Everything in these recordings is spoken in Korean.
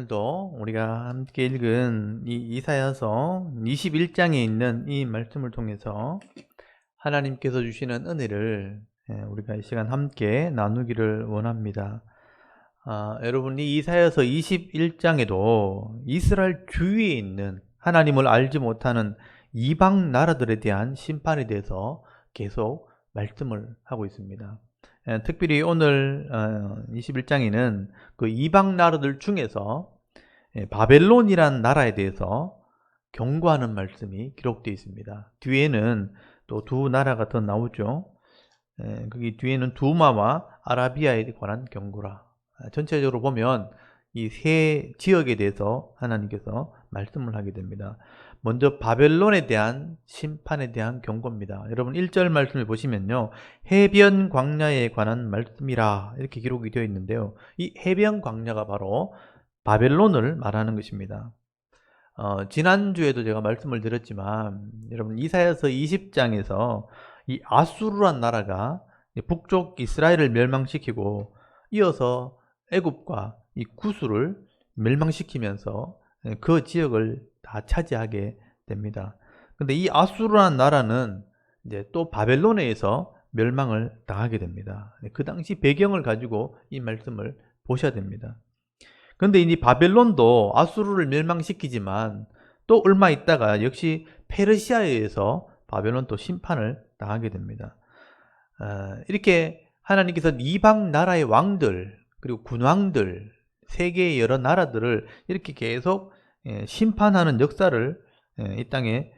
오늘도 우리가 함께 읽은 이 이사야서 21장에 있는 이 말씀을 통해서 하나님께서 주시는 은혜를 우리가 이 시간 함께 나누기를 원합니다. 여러분, 이 이사야서 21장에도 이스라엘 주위에 있는 하나님을 알지 못하는 이방 나라들에 대한 심판에 대해서 계속 말씀을 하고 있습니다. 특별히 오늘 21장에는 그 이방 나라들 중에서 바벨론이란 나라에 대해서 경고하는 말씀이 기록되어 있습니다. 뒤에는 또 두 나라가 더 나오죠. 거기 뒤에는 두마와 아라비아에 관한 경고라. 전체적으로 보면 이 세 지역에 대해서 하나님께서 말씀을 하게 됩니다. 먼저 바벨론에 대한 심판에 대한 경고입니다. 여러분 1절 말씀을 보시면요, 해변 광야에 관한 말씀이라 이렇게 기록이 되어 있는데요, 이 해변 광야가 바로 바벨론을 말하는 것입니다. 지난주에도 제가 말씀을 드렸지만 여러분 이사야서 20장에서 이 아수르란 나라가 북쪽 이스라엘을 멸망시키고 이어서 애굽과 이 구스를 멸망시키면서 그 지역을 다 차지하게 됩니다. 근데 이 아수르라는 나라는 이제 또 바벨론에 의해서 멸망을 당하게 됩니다. 그 당시 배경을 가지고 이 말씀을 보셔야 됩니다. 근데 이 바벨론도 아수르를 멸망시키지만 또 얼마 있다가 역시 페르시아에 의해서 바벨론 또 심판을 당하게 됩니다. 이렇게 하나님께서 이방 나라의 왕들 그리고 군왕들 세계의 여러 나라들을 이렇게 계속 심판하는 역사를 이 땅에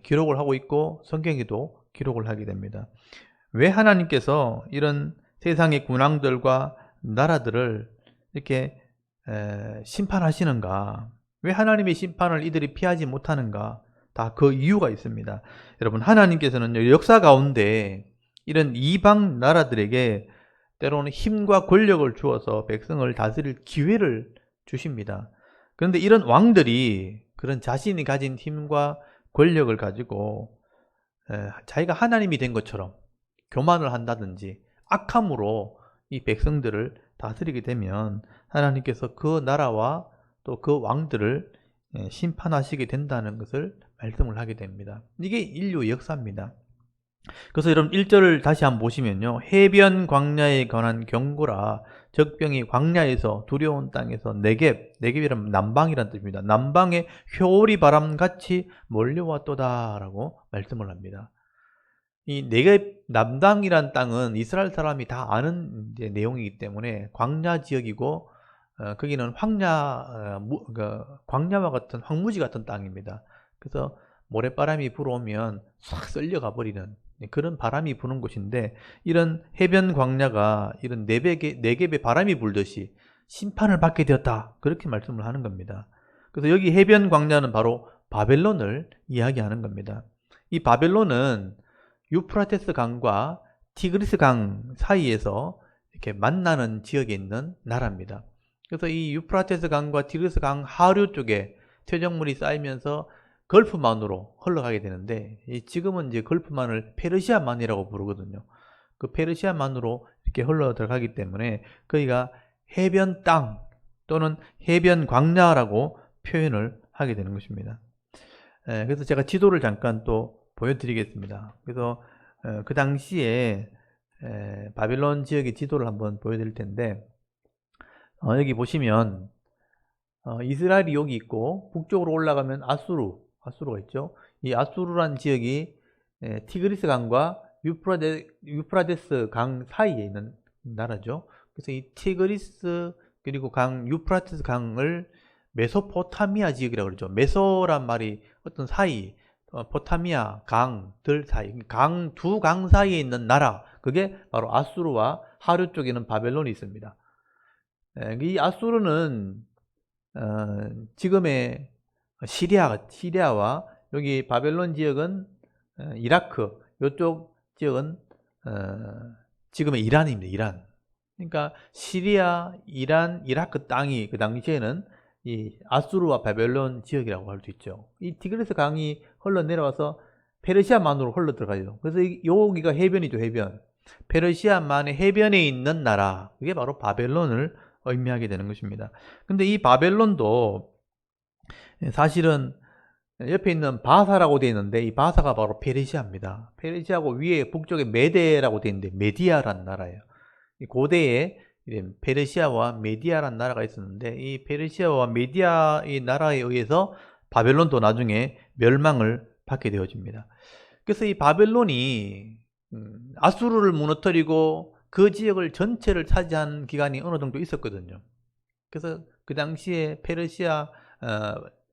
기록을 하고 있고 성경에도 기록을 하게 됩니다. 왜 하나님께서 이런 세상의 군왕들과 나라들을 이렇게 심판하시는가? 왜 하나님의 심판을 이들이 피하지 못하는가? 다 그 이유가 있습니다. 여러분, 하나님께서는 역사 가운데 이런 이방 나라들에게 때로는 힘과 권력을 주어서 백성을 다스릴 기회를 주십니다. 그런데 이런 왕들이 그런 자신이 가진 힘과 권력을 가지고 자기가 하나님이 된 것처럼 교만을 한다든지 악함으로 이 백성들을 다스리게 되면 하나님께서 그 나라와 또 그 왕들을 심판하시게 된다는 것을 말씀을 하게 됩니다. 이게 인류의 역사입니다. 그래서 여러분 1절을 다시 한번 보시면요, 해변 광야에 관한 경고라. 적병이 광야에서 두려운 땅에서 네겝이란 남방이란 뜻입니다. 남방에 효리 바람같이 몰려왔도다 라고 말씀을 합니다. 이 네겝 남방이란 땅은 이스라엘 사람이 다 아는 내용이기 때문에 광야 지역이고 거기는 광야와 같은 황무지 같은 땅입니다. 그래서 모래바람이 불어오면 싹 쓸려가 버리는 그런 바람이 부는 곳인데, 이런 해변 광야가 이런 네겝의 바람이 불듯이 심판을 받게 되었다, 그렇게 말씀을 하는 겁니다. 그래서 여기 해변 광야는 바로 바벨론을 이야기하는 겁니다. 이 바벨론은 유프라테스 강과 티그리스 강 사이에서 이렇게 만나는 지역에 있는 나라입니다. 그래서 이 유프라테스 강과 티그리스 강 하류 쪽에 퇴적물이 쌓이면서 걸프만으로 흘러가게 되는데, 지금은 이제 걸프만을 페르시아만이라고 부르거든요. 그 페르시아만으로 이렇게 흘러 들어가기 때문에 거기가 해변 땅 또는 해변 광야라고 표현을 하게 되는 것입니다. 그래서 제가 지도를 잠깐 또 보여드리겠습니다. 그래서 그 당시에 바벨론 지역의 지도를 한번 보여드릴 텐데, 여기 보시면 이스라엘이 여기 있고 북쪽으로 올라가면 아수르가 있죠. 이 아수르란 지역이 티그리스 강과 유프라데스 강 사이에 있는 나라죠. 그래서 이 티그리스 그리고 유프라테스 강을 메소포타미아 지역이라고 그러죠. 메소란 말이 어떤 사이, 포타미아 강들 사이, 두 강 사이에 있는 나라, 그게 바로 아수르와 하류 쪽에는 바벨론이 있습니다. 이 아수르는 지금의 시리아와 여기 바벨론 지역은 이라크, 이쪽 지역은 지금의 이란입니다. 이란. 그러니까 시리아, 이란, 이라크 땅이 그 당시에는 이 아수르와 바벨론 지역이라고 할 수 있죠. 이 티그리스 강이 흘러내려와서 페르시아만으로 흘러 들어가죠. 그래서 여기가 해변이죠. 해변. 페르시아만의 해변에 있는 나라, 그게 바로 바벨론을 의미하게 되는 것입니다. 근데 이 바벨론도 사실은 옆에 있는 바사라고 되어 있는데 이 바사가 바로 페르시아입니다. 페르시아고 위에 북쪽에 메데라고 되어 있는데 메디아란 나라예요. 이 고대에 페르시아와 메디아란 나라가 있었는데 이 페르시아와 메디아 이 나라에 의해서 바벨론도 나중에 멸망을 받게 되어집니다. 그래서 이 바벨론이 아수르를 무너뜨리고 그 지역을 전체를 차지한 기간이 어느 정도 있었거든요. 그래서 그 당시에 페르시아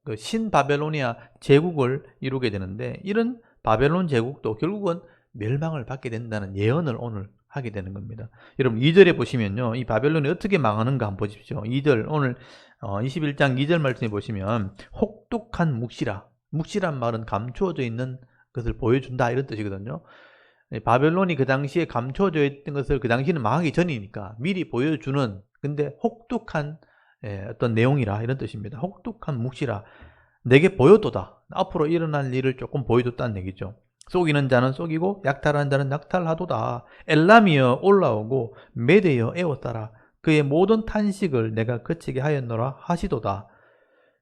그 신바벨로니아 제국을 이루게 되는데 이런 바벨론 제국도 결국은 멸망을 받게 된다는 예언을 오늘 하게 되는 겁니다. 여러분 2절에 보시면요. 이 바벨론이 어떻게 망하는가 한번 보십시오. 2절 오늘 21장 2절 말씀에 보시면 혹독한 묵시라. 묵시란 말은 감추어져 있는 것을 보여준다 이런 뜻이거든요. 바벨론이 그 당시에 감춰져 있던 것을 그 당시는 망하기 전이니까 미리 보여주는 근데 혹독한 어떤 내용이라 이런 뜻입니다. 혹독한 묵시라. 내게 보여도다. 앞으로 일어날 일을 조금 보여줬다는 얘기죠. 속이는 자는 속이고 약탈하는 자는 약탈하도다. 엘람이여 올라오고 메대여 에워싸라. 그의 모든 탄식을 내가 그치게 하였노라 하시도다.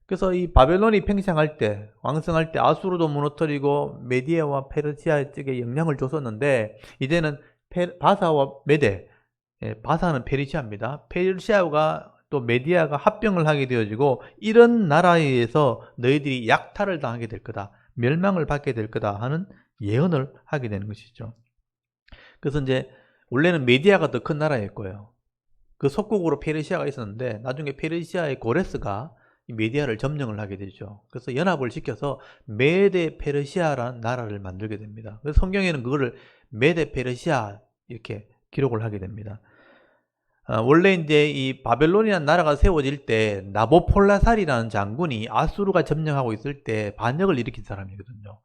그래서 이 바벨론이 팽창할 때, 왕성할 때 아수르도 무너뜨리고 메디아와 페르시아 쪽에 영향을 줬었는데 이제는 바사와 메대, 바사는 페르시아입니다. 페르시아가 또 메디아가 합병을 하게 되어지고 이런 나라에 의해서 너희들이 약탈을 당하게 될 거다. 멸망을 받게 될 거다 하는 예언을 하게 되는 것이죠. 그래서 이제 원래는 메디아가 더 큰 나라였고요. 그 속국으로 페르시아가 있었는데 나중에 페르시아의 고레스가 이 메디아를 점령을 하게 되죠. 그래서 연합을 시켜서 메데 페르시아라는 나라를 만들게 됩니다. 그래서 성경에는 그거를 메데 페르시아 이렇게 기록을 하게 됩니다. 원래 이제 이 바벨론이라는 나라가 세워질 때 나보폴라살이라는 장군이 아수르가 점령하고 있을 때 반역을 일으킨 사람이거든요.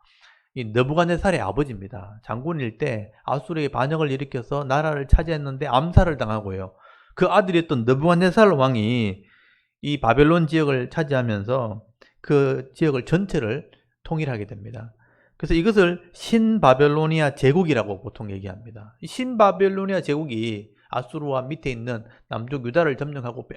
이 느부갓네살의 아버지입니다. 장군일 때 아수르의 반역을 일으켜서 나라를 차지했는데 암살을 당하고요. 그 아들이었던 느부갓네살 왕이 이 바벨론 지역을 차지하면서 그 지역을 전체를 통일하게 됩니다. 그래서 이것을 신바벨로니아 제국이라고 보통 얘기합니다. 이 신바벨로니아 제국이 아수르와 밑에 있는 남쪽 유다를 점령하고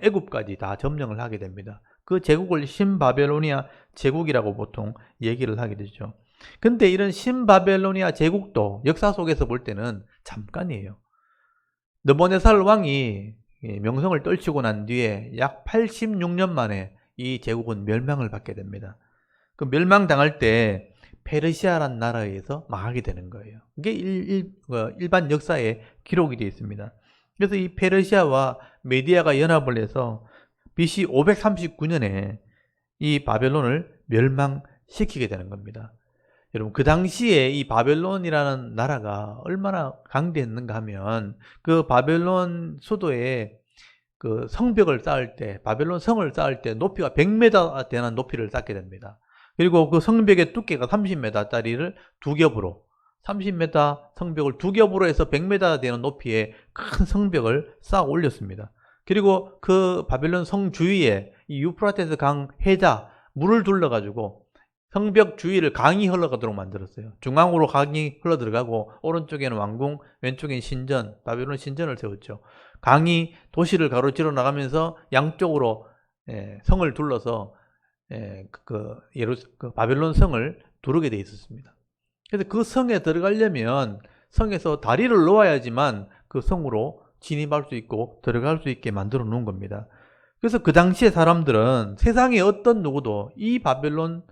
애굽까지 다 점령을 하게 됩니다. 그 제국을 신바벨로니아 제국이라고 보통 얘기를 하게 되죠. 근데 이런 신바벨로니아 제국도 역사 속에서 볼 때는 잠깐이에요. 느부갓네살 왕이 명성을 떨치고 난 뒤에 약 86년 만에 이 제국은 멸망을 받게 됩니다. 그 멸망당할 때 페르시아란 나라에 의해서 망하게 되는 거예요. 이게 일반 역사에 기록이 되어 있습니다. 그래서 이 페르시아와 메디아가 연합을 해서 BC 539년에 이 바벨론을 멸망시키게 되는 겁니다. 여러분 그 당시에 이 바벨론이라는 나라가 얼마나 강대했는가 하면 그 바벨론 수도에 그 성벽을 쌓을 때 바벨론 성을 쌓을 때 높이가 100m 되는 높이를 쌓게 됩니다. 그리고 그 성벽의 두께가 30m짜리를 두 겹으로 30m 성벽을 두 겹으로 해서 100m 되는 높이의 큰 성벽을 쌓아 올렸습니다. 그리고 그 바벨론 성 주위에 이 유프라테스 강 해자 물을 둘러가지고 성벽 주위를 강이 흘러가도록 만들었어요. 중앙으로 강이 흘러들어가고 오른쪽에는 왕궁, 왼쪽에는 신전, 바벨론 신전을 세웠죠. 강이 도시를 가로질러 나가면서 양쪽으로 성을 둘러서 그 바벨론 성을 두르게 돼 있었습니다. 그래서 그 성에 들어가려면 성에서 다리를 놓아야지만 그 성으로 진입할 수 있고 들어갈 수 있게 만들어 놓은 겁니다. 그래서 그 당시의 사람들은 세상에 어떤 누구도 이 바벨론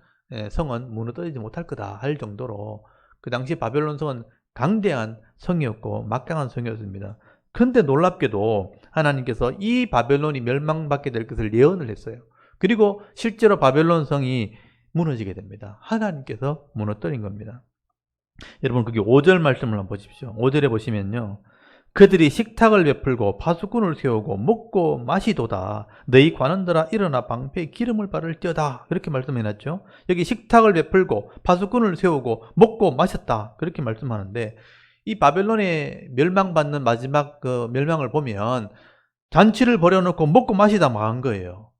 성은 무너뜨리지 못할 거다 할 정도로 그 당시 바벨론 성은 강대한 성이었고 막강한 성이었습니다. 그런데 놀랍게도 하나님께서 이 바벨론이 멸망받게 될 것을 예언을 했어요. 그리고 실제로 바벨론 성이 무너지게 됩니다. 하나님께서 무너뜨린 겁니다. 여러분 거기 5절 말씀을 한번 보십시오. 5절에 보시면요. 그들이 식탁을 베풀고 파수꾼을 세우고 먹고 마시도다. 너희 관원들아 일어나 방패에 기름을 바를지어다. 그렇게 말씀해놨죠. 여기 식탁을 베풀고 파수꾼을 세우고 먹고 마셨다. 그렇게 말씀하는데 이 바벨론의 멸망받는 마지막 그 멸망을 보면 잔치를 벌여놓고 먹고 마시다 망한 거예요.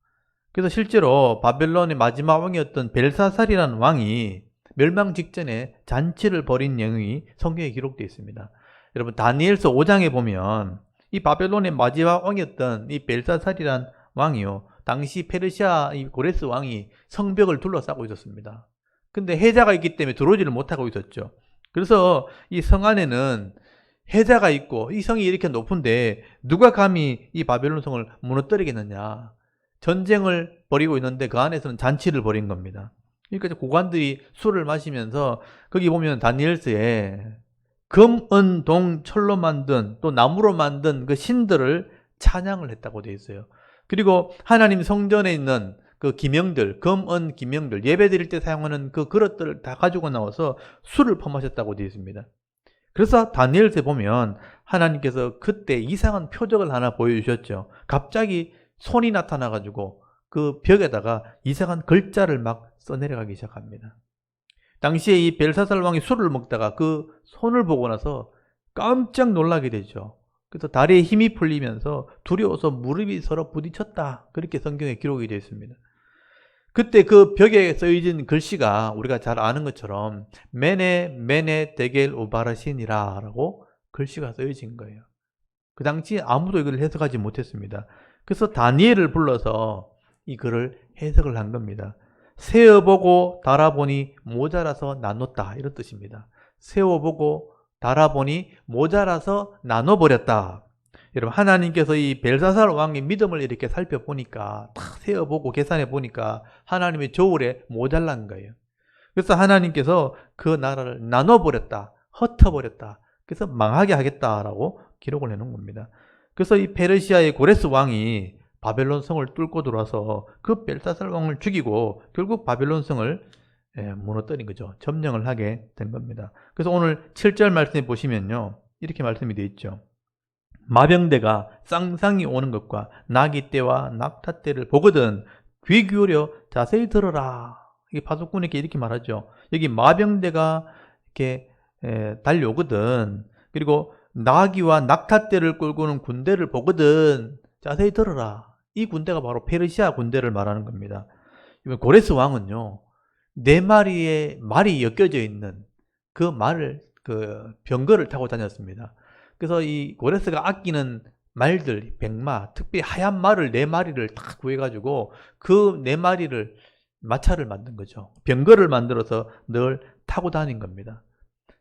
그래서 실제로 바벨론의 마지막 왕이었던 벨사살이라는 왕이 멸망 직전에 잔치를 벌인 내용이 성경에 기록되어 있습니다. 여러분 다니엘서 5장에 보면 이 바벨론의 마지막 왕이었던 이 벨사살이란 왕이요, 당시 페르시아 이 고레스 왕이 성벽을 둘러싸고 있었습니다. 근데 해자가 있기 때문에 들어오지를 못하고 있었죠. 그래서 이 성 안에는 해자가 있고 이 성이 이렇게 높은데 누가 감히 이 바벨론 성을 무너뜨리겠느냐. 전쟁을 벌이고 있는데 그 안에서는 잔치를 벌인 겁니다. 그러니까 고관들이 술을 마시면서 거기 보면 다니엘서에 금, 은, 동, 철로 만든 또 나무로 만든 그 신들을 찬양을 했다고 되어 있어요. 그리고 하나님 성전에 있는 그 기명들, 금, 은, 기명들, 예배 드릴 때 사용하는 그 그릇들을 다 가지고 나와서 술을 퍼마셨다고 되어 있습니다. 그래서 다니엘서에 보면 하나님께서 그때 이상한 표적을 하나 보여주셨죠. 갑자기 손이 나타나가지고 그 벽에다가 이상한 글자를 막 써내려가기 시작합니다. 당시에 이 벨사살 왕이 술을 먹다가 그 손을 보고 나서 깜짝 놀라게 되죠. 그래서 다리에 힘이 풀리면서 두려워서 무릎이 서로 부딪혔다. 그렇게 성경에 기록이 되어 있습니다. 그때 그 벽에 써있는 글씨가 우리가 잘 아는 것처럼 메네 메네 데겔 우바르신이라 라고 글씨가 써있는 거예요. 그 당시 아무도 이걸 해석하지 못했습니다. 그래서 다니엘을 불러서 이 글을 해석을 한 겁니다. 세어보고 달아보니 모자라서 나눴다, 이런 뜻입니다. 세어보고 달아보니 모자라서 나눠버렸다. 여러분, 하나님께서 이 벨사살 왕의 믿음을 이렇게 살펴보니까 딱 세어보고 계산해보니까 하나님의 저울에 모자란 거예요. 그래서 하나님께서 그 나라를 나눠버렸다, 흩어버렸다, 그래서 망하게 하겠다라고 기록을 해놓은 겁니다. 그래서 이 페르시아의 고레스 왕이 바벨론 성을 뚫고 들어와서 그 벨사살 왕을 죽이고 결국 바벨론 성을 무너뜨린 거죠. 점령을 하게 된 겁니다. 그래서 오늘 7절 말씀에 보시면요, 이렇게 말씀이 되어 있죠. 마병대가 쌍쌍이 오는 것과 나귀 떼와 낙타 떼를 보거든 귀 기울여 자세히 들어라. 이게 파수꾼에게 이렇게 말하죠. 여기 마병대가 이렇게 달려오거든. 그리고 나귀와 낙타 떼를 끌고 오는 군대를 보거든 자세히 들어라. 이 군대가 바로 페르시아 군대를 말하는 겁니다. 고레스 왕은요, 4마리의 말이 엮여져 있는 그 말을, 그 병거를 타고 다녔습니다. 그래서 이 고레스가 아끼는 말들, 백마, 특히 하얀 말을 4마리를 딱 구해가지고 그 4마리를 마차를 만든 거죠. 병거를 만들어서 늘 타고 다닌 겁니다.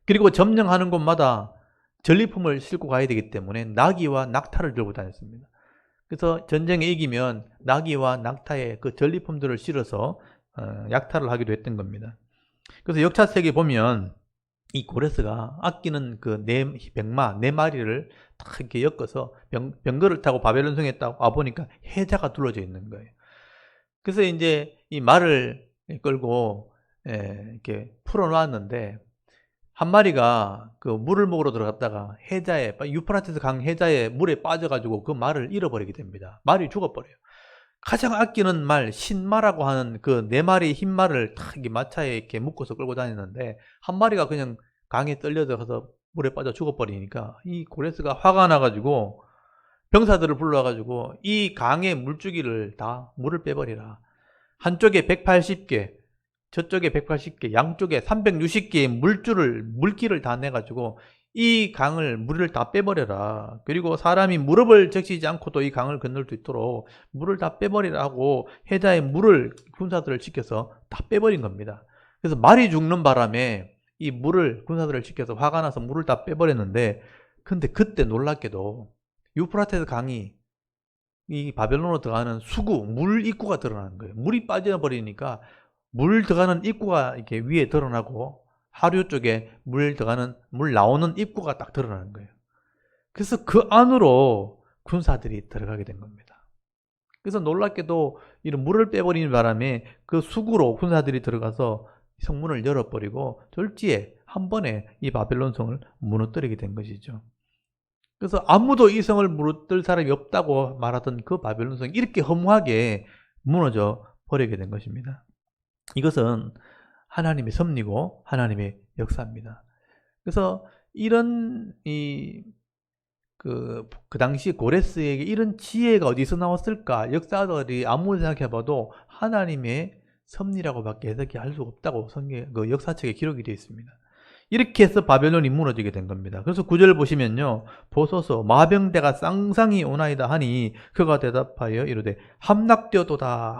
그리고 점령하는 곳마다 전리품을 싣고 가야 되기 때문에 나귀와 낙타를 들고 다녔습니다. 그래서 전쟁에 이기면 나귀와 낙타의 그 전리품들을 실어서 약탈을 하기도 했던 겁니다. 그래서 역사책에 보면 이 고레스가 아끼는 그 백마 4마리를 딱 이렇게 엮어서 병거를 타고 바벨론 성에 딱 와보니까 해자가 둘러져 있는 거예요. 그래서 이제 이 말을 끌고 이렇게 풀어놓았는데 한 마리가 그 물을 먹으러 들어갔다가 해자에, 유프라테스 강 해자에 물에 빠져가지고 그 말을 잃어버리게 됩니다. 말이 죽어버려요. 가장 아끼는 말, 신마라고 하는 그 4마리 흰 말을 탁 마차에 이렇게 묶어서 끌고 다니는데 한 마리가 그냥 강에 떨려들어서 물에 빠져 죽어버리니까 이 고레스가 화가 나가지고 병사들을 불러가지고 이 강의 물주기를 다 물을 빼버리라. 한쪽에 180개, 저쪽에 180개, 양쪽에 360개의 물길을 다 내가지고 이 강을 물을 다 빼버려라. 그리고 사람이 무릎을 적시지 않고도 이 강을 건널 수 있도록 물을 다 빼버리라고 해자의 물을 군사들을 시켜서 다 빼버린 겁니다. 그래서 말이 죽는 바람에 이 물을 군사들을 시켜서 화가 나서 물을 다 빼버렸는데, 근데 그때 놀랍게도 유프라테스 강이 이 바벨론으로 들어가는 수구, 물 입구가 드러나는 거예요. 물이 빠져버리니까 물 들어가는 입구가 이렇게 위에 드러나고 하류 쪽에 물 나오는 입구가 딱 드러나는 거예요. 그래서 그 안으로 군사들이 들어가게 된 겁니다. 그래서 놀랍게도 이런 물을 빼버리는 바람에 그 수구로 군사들이 들어가서 성문을 열어버리고 졸지에 한 번에 이 바벨론 성을 무너뜨리게 된 것이죠. 그래서 아무도 이 성을 무너뜨릴 사람이 없다고 말하던 그 바벨론 성이 이렇게 허무하게 무너져 버리게 된 것입니다. 이것은 하나님의 섭리고 하나님의 역사입니다. 그래서 이런 그 당시 고레스에게 이런 지혜가 어디서 나왔을까? 역사들이 아무리 생각해봐도 하나님의 섭리라고밖에 해석이 할 수 없다고 그 역사책에 기록이 되어 있습니다. 이렇게 해서 바벨론이 무너지게 된 겁니다. 그래서 9절 보시면요. 보소서 마병대가 쌍쌍이 오나이다 하니 그가 대답하여 이르되 함락되었도다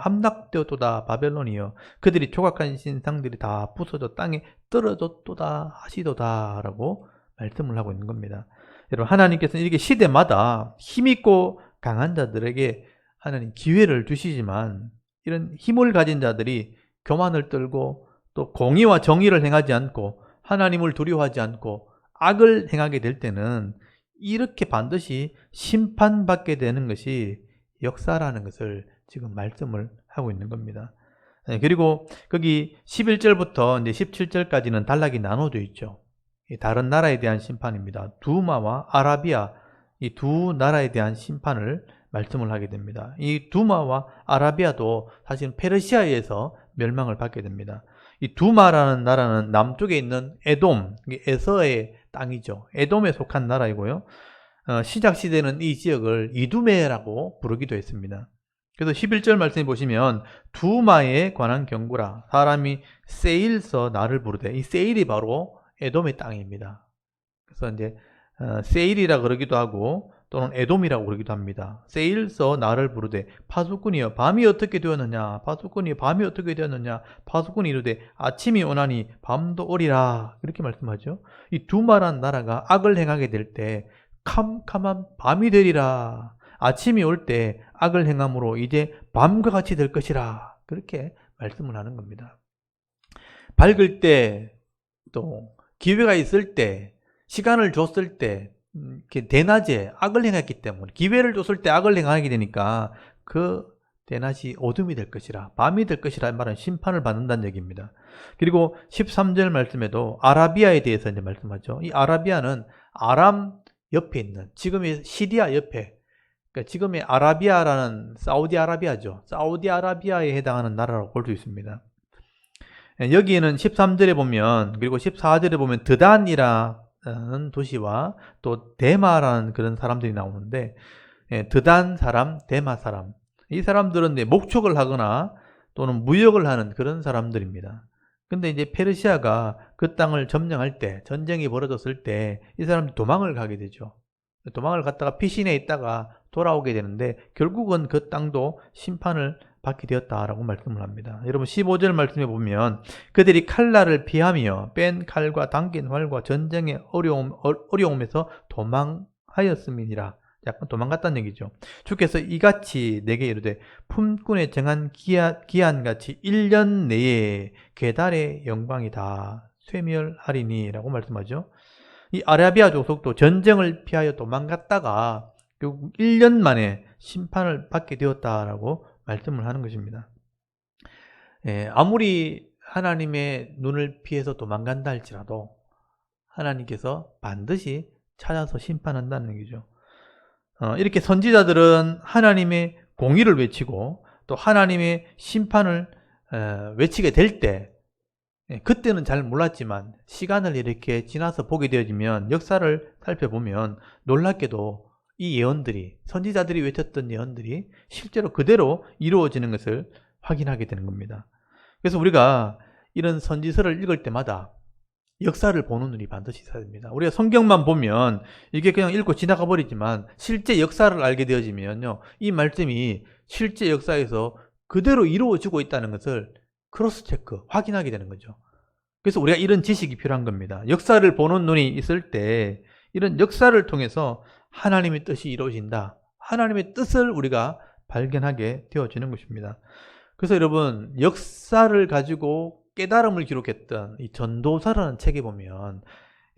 바벨론이여 그들이 조각한 신상들이 다 부서져 땅에 떨어졌도다 하시도다 라고 말씀을 하고 있는 겁니다. 여러분 하나님께서는 이렇게 시대마다 힘있고 강한 자들에게 하나님 기회를 주시지만 이런 힘을 가진 자들이 교만을 떨고 또 공의와 정의를 행하지 않고 하나님을 두려워하지 않고 악을 행하게 될 때는 이렇게 반드시 심판받게 되는 것이 역사라는 것을 지금 말씀을 하고 있는 겁니다. 그리고 거기 11절부터 이제 17절까지는 단락이 나눠져 있죠. 다른 나라에 대한 심판입니다. 두마와 아라비아 이 두 나라에 대한 심판을 말씀을 하게 됩니다. 이 두마와 아라비아도 사실은 페르시아에서 멸망을 받게 됩니다. 이 두마라는 나라는 남쪽에 있는 에돔, 에서의 땅이죠. 에돔에 속한 나라이고요. 시작 시대는 이 지역을 이두메라고 부르기도 했습니다. 그래서 11절 말씀해 보시면 두마에 관한 경고라 사람이 세일서 나를 부르되 이 세일이 바로 에돔의 땅입니다. 그래서 이제 세일이라 그러기도 하고 또는 에돔이라고 그러기도 합니다. 세일서 나를 부르되 파수꾼이여 밤이 어떻게 되었느냐 파수꾼이 밤이 어떻게 되었느냐 파수꾼이 이르되 아침이 오나니 밤도 오리라 이렇게 말씀하죠. 이 두마란 나라가 악을 행하게 될 때 캄캄한 밤이 되리라 아침이 올 때 악을 행함으로 이제 밤과 같이 될 것이라 그렇게 말씀을 하는 겁니다. 밝을 때 또 기회가 있을 때 시간을 줬을 때 대낮에 악을 행했기 때문에 기회를 줬을 때 악을 행하게 되니까 그 대낮이 어둠이 될 것이라 밤이 될 것이라 말은 심판을 받는다는 얘기입니다. 그리고 13절 말씀에도 아라비아에 대해서 이제 말씀하죠. 이 아라비아는 아람 옆에 있는 지금의 시리아 옆에 그러니까 지금의 아라비아라는 사우디아라비아죠. 사우디아라비아에 해당하는 나라라고 볼 수 있습니다. 여기에는 13절에 보면 그리고 14절에 보면 드단이라는 도시와 또 데마라는 그런 사람들이 나오는데 드단 사람, 데마 사람 이 사람들은 목축을 하거나 또는 무역을 하는 그런 사람들입니다. 근데 이제 페르시아가 그 땅을 점령할 때 전쟁이 벌어졌을 때 이 사람들이 도망을 가게 되죠. 도망을 갔다가 피신해 있다가 돌아오게 되는데 결국은 그 땅도 심판을 받게 되었다라고 말씀을 합니다. 여러분 15절 말씀해 보면 그들이 칼날을 피하며 뺀 칼과 당긴 활과 전쟁의 어려움에서 도망하였음이니라. 약간 도망갔다는 얘기죠. 주께서 이같이 내게 이르되 품꾼에 정한 기한같이 1년 내에 계달의 영광이다 쇠멸하리니 라고 말씀하죠. 이 아라비아 족속도 전쟁을 피하여 도망갔다가 결국 1년 만에 심판을 받게 되었다라고 말씀을 하는 것입니다. 아무리 하나님의 눈을 피해서 도망간다 할지라도 하나님께서 반드시 찾아서 심판한다는 얘기죠. 이렇게 선지자들은 하나님의 공의를 외치고 또 하나님의 심판을 외치게 될 때 그때는 잘 몰랐지만 시간을 이렇게 지나서 보게 되어지면 역사를 살펴보면 놀랍게도 이 예언들이 선지자들이 외쳤던 예언들이 실제로 그대로 이루어지는 것을 확인하게 되는 겁니다. 그래서 우리가 이런 선지서를 읽을 때마다 역사를 보는 눈이 반드시 있어야 됩니다. 우리가 성경만 보면 이게 그냥 읽고 지나가 버리지만 실제 역사를 알게 되어지면요 이 말씀이 실제 역사에서 그대로 이루어지고 있다는 것을 크로스 체크, 확인하게 되는 거죠. 그래서 우리가 이런 지식이 필요한 겁니다. 역사를 보는 눈이 있을 때 이런 역사를 통해서 하나님의 뜻이 이루어진다. 하나님의 뜻을 우리가 발견하게 되어지는 것입니다. 그래서 여러분 역사를 가지고 깨달음을 기록했던 이 전도서라는 책에 보면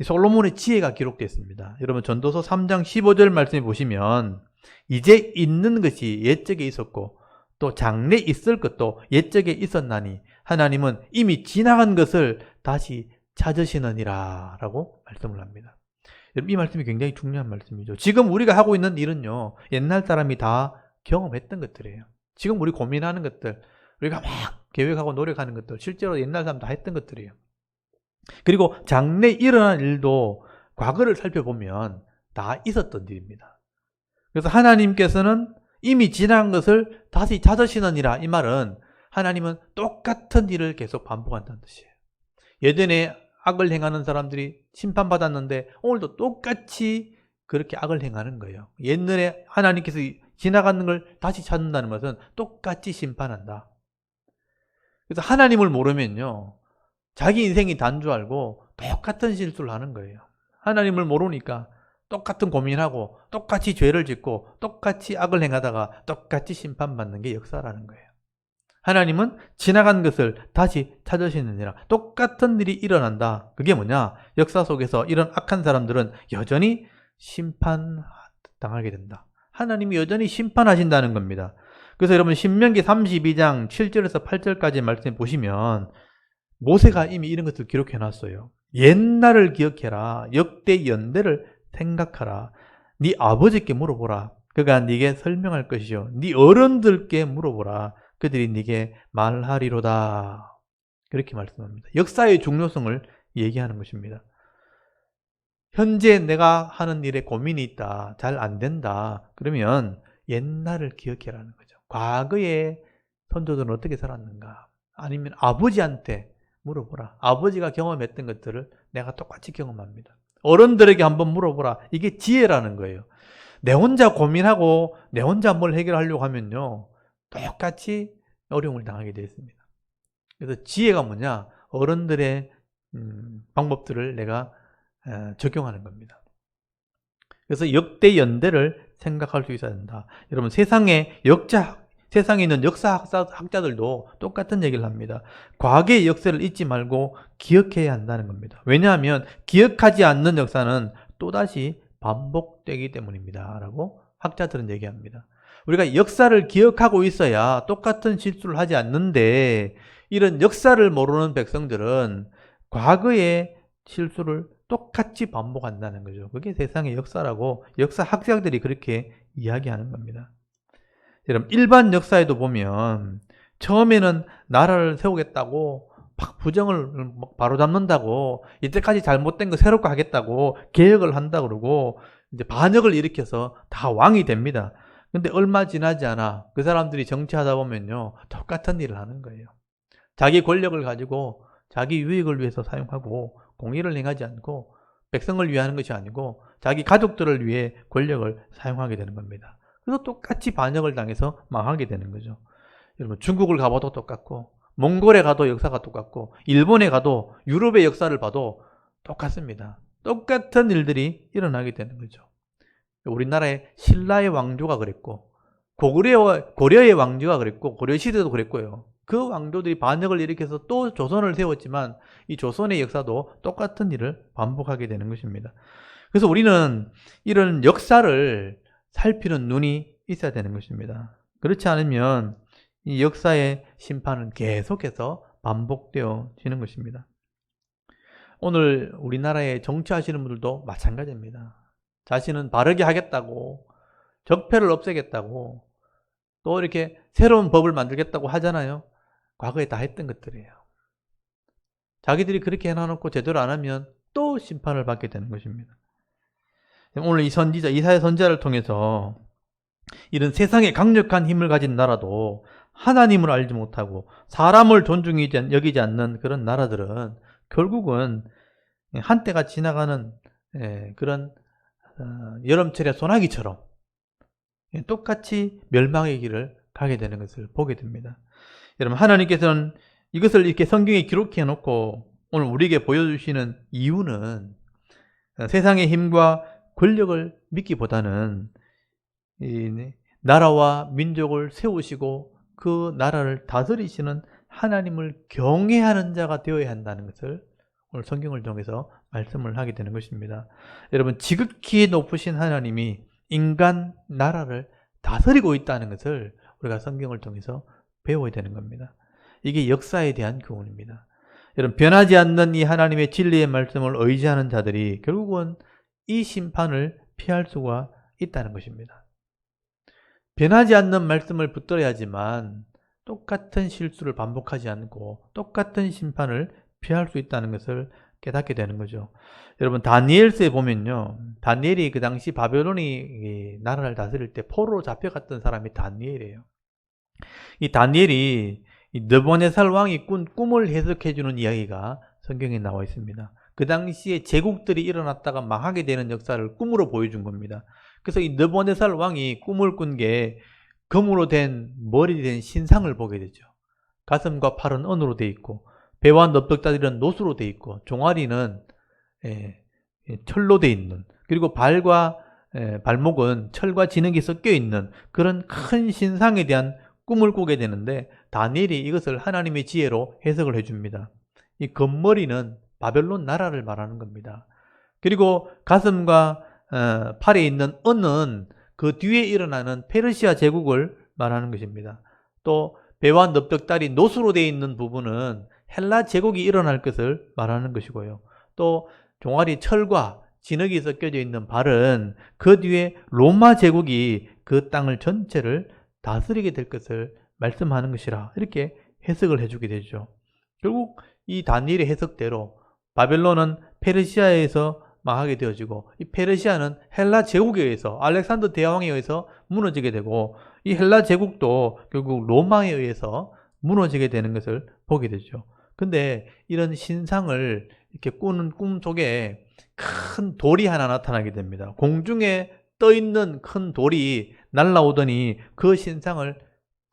솔로몬의 지혜가 기록되어 있습니다. 여러분 전도서 3장 15절 말씀해 보시면 이제 있는 것이 옛적에 있었고 또 장래 있을 것도 옛적에 있었나니 하나님은 이미 지나간 것을 다시 찾으시느니라 라고 말씀을 합니다. 이 말씀이 굉장히 중요한 말씀이죠. 지금 우리가 하고 있는 일은요 옛날 사람이 다 경험했던 것들이에요. 지금 우리 고민하는 것들 우리가 막 계획하고 노력하는 것들 실제로 옛날 사람 다 했던 것들이에요. 그리고 장래 일어난 일도 과거를 살펴보면 다 있었던 일입니다. 그래서 하나님께서는 이미 지난 것을 다시 찾으시느니라 이 말은 하나님은 똑같은 일을 계속 반복한다는 뜻이에요. 예전에 악을 행하는 사람들이 심판받았는데 오늘도 똑같이 그렇게 악을 행하는 거예요. 옛날에 하나님께서 지나가는 걸 다시 찾는다는 것은 똑같이 심판한다. 그래서 하나님을 모르면요, 자기 인생이 단 줄 알고 똑같은 실수를 하는 거예요. 하나님을 모르니까 똑같은 고민하고 똑같이 죄를 짓고 똑같이 악을 행하다가 똑같이 심판받는 게 역사라는 거예요. 하나님은 지나간 것을 다시 찾으시느니라. 똑같은 일이 일어난다. 그게 뭐냐? 역사 속에서 이런 악한 사람들은 여전히 심판당하게 된다. 하나님이 여전히 심판하신다는 겁니다. 그래서 여러분 신명기 32장 7절에서 8절까지 말씀 보시면 모세가 이미 이런 것을 기록해 놨어요. 옛날을 기억해라. 역대 연대를 생각하라. 네 아버지께 물어보라. 그가 네게 설명할 것이요. 네 어른들께 물어보라. 그들이 네게 말하리로다. 그렇게 말씀합니다. 역사의 중요성을 얘기하는 것입니다. 현재 내가 하는 일에 고민이 있다. 잘 안 된다. 그러면 옛날을 기억해라는 거죠. 과거에 선조들은 어떻게 살았는가. 아니면 아버지한테 물어보라. 아버지가 경험했던 것들을 내가 똑같이 경험합니다. 어른들에게 한번 물어보라. 이게 지혜라는 거예요. 내 혼자 고민하고 내 혼자 뭘 해결하려고 하면요, 똑같이 어려움을 당하게 되어 있습니다. 그래서 지혜가 뭐냐? 어른들의 방법들을 내가 적용하는 겁니다. 그래서 역대 연대를 생각할 수 있어야 된다. 여러분 세상에 있는 역사학자들도 똑같은 얘기를 합니다. 과거의 역사를 잊지 말고 기억해야 한다는 겁니다. 왜냐하면 기억하지 않는 역사는 또다시 반복되기 때문입니다. 라고 학자들은 얘기합니다. 우리가 역사를 기억하고 있어야 똑같은 실수를 하지 않는데, 이런 역사를 모르는 백성들은 과거의 실수를 똑같이 반복한다는 거죠. 그게 세상의 역사라고 역사학자들이 그렇게 이야기하는 겁니다. 여러분 일반 역사에도 보면 처음에는 나라를 세우겠다고 막 부정을 바로잡는다고, 이때까지 잘못된 거 새롭게 하겠다고 개혁을 한다고 그러고 이제 반역을 일으켜서 다 왕이 됩니다. 근데 얼마 지나지 않아 그 사람들이 정치하다 보면요, 똑같은 일을 하는 거예요. 자기 권력을 가지고 자기 유익을 위해서 사용하고 공의를 행하지 않고 백성을 위하는 것이 아니고 자기 가족들을 위해 권력을 사용하게 되는 겁니다. 그래서 똑같이 반역을 당해서 망하게 되는 거죠. 여러분 중국을 가봐도 똑같고, 몽골에 가도 역사가 똑같고, 일본에 가도 유럽의 역사를 봐도 똑같습니다. 똑같은 일들이 일어나게 되는 거죠. 우리나라의 신라의 왕조가 그랬고, 고려의 왕조가 그랬고, 고려시대도 그랬고요. 그 왕조들이 반역을 일으켜서 또 조선을 세웠지만 이 조선의 역사도 똑같은 일을 반복하게 되는 것입니다. 그래서 우리는 이런 역사를 살피는 눈이 있어야 되는 것입니다. 그렇지 않으면 이 역사의 심판은 계속해서 반복되어지는 것입니다. 오늘 우리나라에 정치하시는 분들도 마찬가지입니다. 자신은 바르게 하겠다고, 적폐를 없애겠다고, 또 이렇게 새로운 법을 만들겠다고 하잖아요. 과거에 다 했던 것들이에요. 자기들이 그렇게 해놔놓고 제대로 안 하면 또 심판을 받게 되는 것입니다. 오늘 이 선지자, 이사야 선지자를 통해서 이런 세상에 강력한 힘을 가진 나라도 하나님을 알지 못하고 사람을 존중히 여기지 않는 그런 나라들은 결국은 한때가 지나가는 그런 여름철의 소나기처럼 똑같이 멸망의 길을 가게 되는 것을 보게 됩니다. 여러분 하나님께서는 이것을 이렇게 성경에 기록해 놓고 오늘 우리에게 보여주시는 이유는 세상의 힘과 권력을 믿기보다는 이 나라와 민족을 세우시고 그 나라를 다스리시는 하나님을 경외하는 자가 되어야 한다는 것을 오늘 성경을 통해서 말씀을 하게 되는 것입니다. 여러분 지극히 높으신 하나님이 인간 나라를 다스리고 있다는 것을 우리가 성경을 통해서 배워야 되는 겁니다. 이게 역사에 대한 교훈입니다. 여러분 변하지 않는 이 하나님의 진리의 말씀을 의지하는 자들이 결국은 이 심판을 피할 수가 있다는 것입니다. 변하지 않는 말씀을 붙들어야지만 똑같은 실수를 반복하지 않고 똑같은 심판을 피할 수 있다는 것을 깨닫게 되는 거죠. 여러분 다니엘서에 보면요, 다니엘이 그 당시 바벨론이 나라를 다스릴 때 포로로 잡혀갔던 사람이 다니엘이에요. 이 다니엘이 느부갓네살 왕이 꾼 꿈을 해석해 주는 이야기가 성경에 나와 있습니다. 그 당시에 제국들이 일어났다가 망하게 되는 역사를 꿈으로 보여준 겁니다. 그래서 이 느부갓네살 왕이 꿈을 꾼 게 금으로 된 머리 된 신상을 보게 되죠. 가슴과 팔은 은으로 돼 있고 배와 넙적다리는 노수로 돼 있고 종아리는 철로 돼 있는, 그리고 발과 발목은 철과 진흙이 섞여 있는 그런 큰 신상에 대한 꿈을 꾸게 되는데, 다니엘이 이것을 하나님의 지혜로 해석을 해줍니다. 이 금머리는 바벨론 나라를 말하는 겁니다. 그리고 가슴과 팔에 있는 은은 그 뒤에 일어나는 페르시아 제국을 말하는 것입니다. 또 배와 넙적다리 노수로 되어 있는 부분은 헬라 제국이 일어날 것을 말하는 것이고요. 또 종아리 철과 진흙이 섞여져 있는 발은 그 뒤에 로마 제국이 그 땅을 전체를 다스리게 될 것을 말씀하는 것이라, 이렇게 해석을 해주게 되죠. 결국 이 다니엘의 해석대로 바벨론은 페르시아에서 망하게 되어지고, 이 페르시아는 헬라 제국에 의해서 알렉산더 대왕에 의해서 무너지게 되고, 이 헬라 제국도 결국 로마에 의해서 무너지게 되는 것을 보게 되죠. 근데 이런 신상을 이렇게 꾸는 꿈 속에 큰 돌이 하나 나타나게 됩니다. 공중에 떠 있는 큰 돌이 날아오더니 그 신상을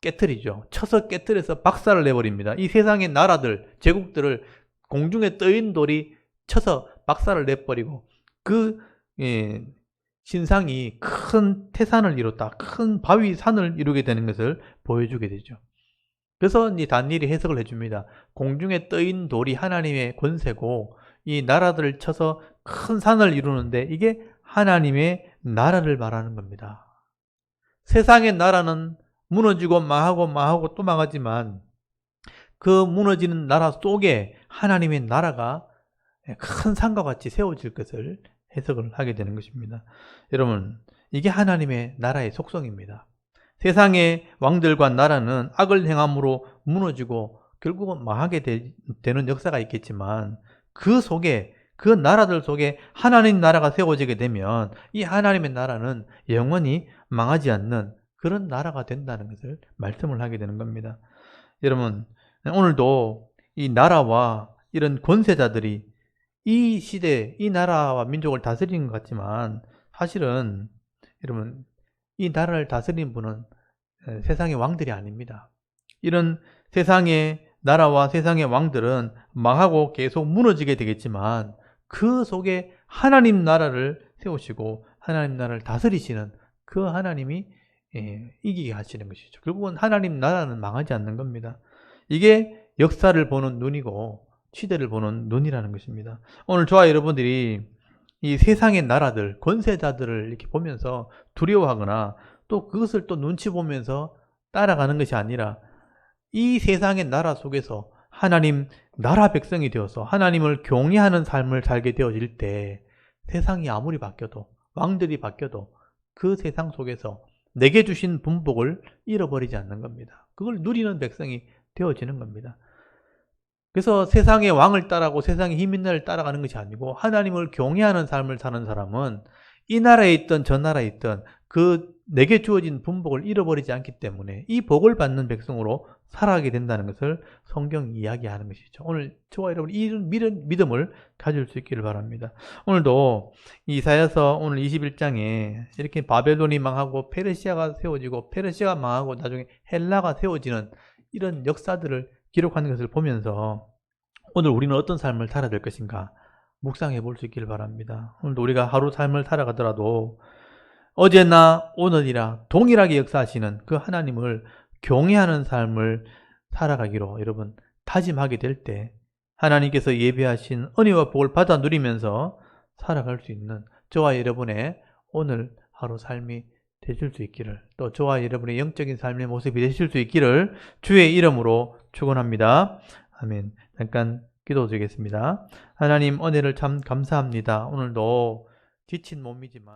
깨트리죠. 쳐서 깨트려서 박살을 내버립니다. 이 세상의 나라들, 제국들을 공중에 떠 있는 돌이 쳐서 박살을 내버리고, 그 신상이 큰 태산을 이뤘다, 큰 바위 산을 이루게 되는 것을 보여주게 되죠. 그래서 이 다니엘이 해석을 해줍니다. 공중에 떠 있는 돌이 하나님의 권세고, 이 나라들을 쳐서 큰 산을 이루는데 이게 하나님의 나라를 말하는 겁니다. 세상의 나라는 무너지고 망하고 또 망하지만, 그 무너지는 나라 속에 하나님의 나라가 큰 산과 같이 세워질 것을 해석을 하게 되는 것입니다. 여러분, 이게 하나님의 나라의 속성입니다. 세상의 왕들과 나라는 악을 행함으로 무너지고 결국은 망하게 되는 역사가 있겠지만, 그 속에, 그 나라들 속에 하나님 나라가 세워지게 되면 이 하나님의 나라는 영원히 망하지 않는 그런 나라가 된다는 것을 말씀을 하게 되는 겁니다. 여러분, 오늘도 이 나라와 이런 권세자들이 이 시대, 이 나라와 민족을 다스리는 것 같지만, 사실은 여러분, 이 나라를 다스리는 분은 세상의 왕들이 아닙니다. 이런 세상의 나라와 세상의 왕들은 망하고 계속 무너지게 되겠지만, 그 속에 하나님 나라를 세우시고 하나님 나라를 다스리시는 그 하나님이 이기게 하시는 것이죠. 결국은 하나님 나라는 망하지 않는 겁니다. 이게 역사를 보는 눈이고 시대를 보는 눈이라는 것입니다. 오늘 저와 여러분들이 이 세상의 나라들, 권세자들을 이렇게 보면서 두려워하거나 또 그것을 또 눈치 보면서 따라가는 것이 아니라, 이 세상의 나라 속에서 하나님 나라 백성이 되어서 하나님을 경외하는 삶을 살게 되어질 때, 세상이 아무리 바뀌어도, 왕들이 바뀌어도 그 세상 속에서 내게 주신 분복을 잃어버리지 않는 겁니다. 그걸 누리는 백성이 되어지는 겁니다. 그래서 세상의 왕을 따라가고 세상의 힘 있는 나라를 따라가는 것이 아니고, 하나님을 경외하는 삶을 사는 사람은 이 나라에 있던 저 나라에 있던 그 내게 주어진 분복을 잃어버리지 않기 때문에 이 복을 받는 백성으로 살아가게 된다는 것을 성경이 이야기하는 것이죠. 오늘 저와 여러분이 이런 믿음을 가질 수 있기를 바랍니다. 오늘도 이사야서 오늘 21장에 이렇게 바벨론이 망하고 페르시아가 세워지고, 페르시아가 망하고 나중에 헬라가 세워지는 이런 역사들을 기록하는 것을 보면서 오늘 우리는 어떤 삶을 살아야 될 것인가 묵상해 볼 수 있기를 바랍니다. 오늘도 우리가 하루 삶을 살아가더라도 어제나 오늘이라 동일하게 역사하시는 그 하나님을 경외하는 삶을 살아가기로 여러분 다짐하게 될 때, 하나님께서 예비하신 은혜와 복을 받아 누리면서 살아갈 수 있는 저와 여러분의 오늘 하루 삶이 되실 수 있기를, 또 저와 여러분의 영적인 삶의 모습이 되실 수 있기를 주의 이름으로 축원합니다. 아멘. 잠깐 기도드리겠습니다. 하나님, 은혜를 참 감사합니다. 오늘도 지친 몸이지만